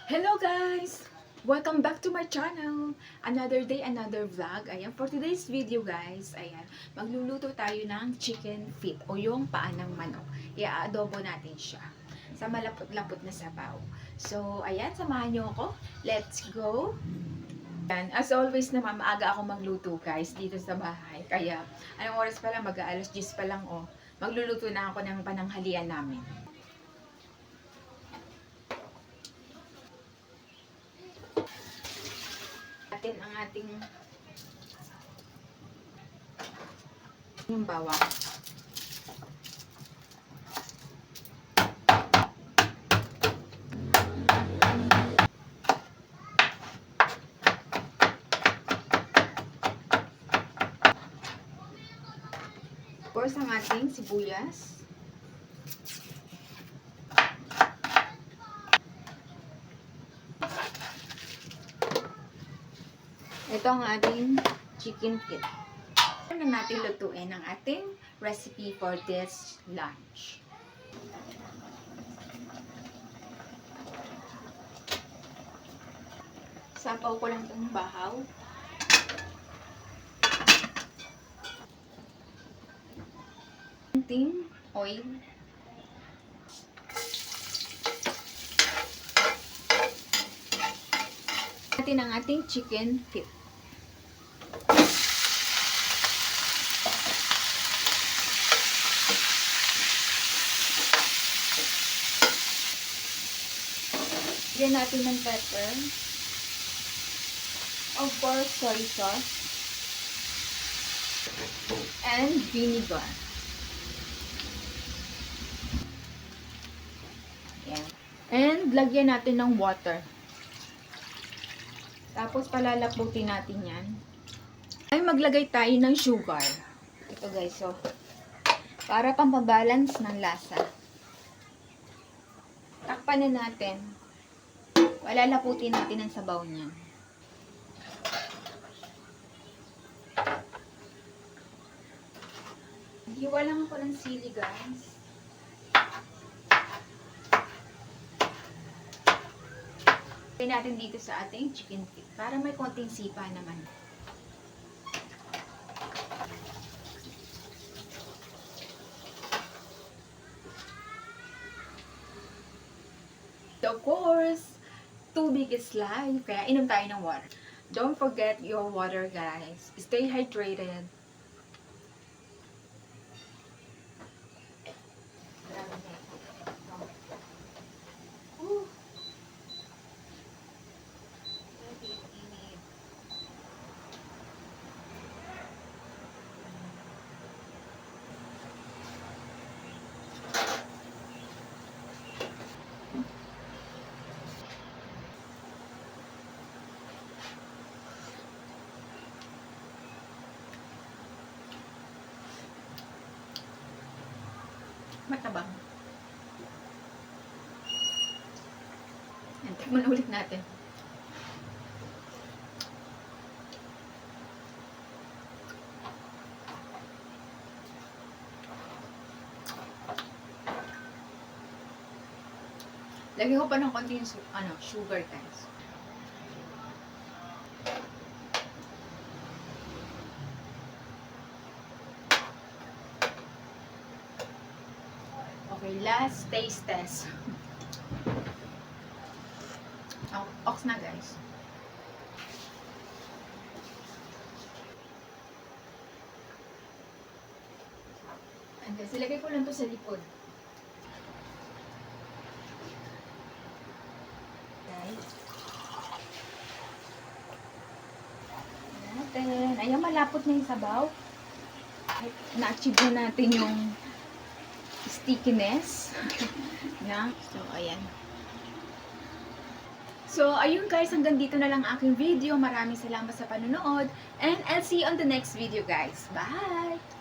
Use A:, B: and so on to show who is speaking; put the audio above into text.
A: Hello guys! Welcome back to my channel! Another day, another vlog. Ayan, for today's video guys, ayan, magluluto tayo ng chicken feet o yung paa ng manok. I-adobo natin siya sa malapot-lapot na sabaw. So, ayan, samahan niyo ako. Let's go! Ayan, as always naman, maaga ako magluto guys dito sa bahay. Kaya, anong oras pa lang? Mag-aalas 10 pa lang oh. Magluluto na ako ng pananghalian namin. Atin ang ating yung bawang. Of course, ang ating sibuyas. Ito ang ating chicken feet. Ano natin lutuin ang ating recipe for this lunch. Sapaw ko lang itong bahaw. Ating oil. Natin ang ating chicken feet. Lagyan natin ng pepper. Of course, soy sauce. And vinegar. Yan. And lagyan natin ng water. Tapos palalaputin natin yan. Ay maglagay tayo ng sugar. Ito guys, so para pampabalance ng lasa. Takpan na natin. Palalaputin natin ang sabaw niya. Hiwa lang ako ng sili guys. Lagyan natin dito sa ating chicken feet para may konting sipa naman. So, of course, tubig is life, kaya inom tayo ng water. Don't forget your water guys. Stay hydrated. Matabang. Yan, tignan ulit natin. Lagyan ko pa ng konti yung sugar guys. Okay, last taste test. Ox na guys. And then, silagay ko lang to sa likod. Guys. Natin. Ayan, malapot na yung sabaw. Na-achieve na natin yung stickiness. Yeah. So, ayan. So, ayun guys, hanggang dito na lang aking video. Maraming salamat sa panonood. And I'll see you on the next video guys. Bye!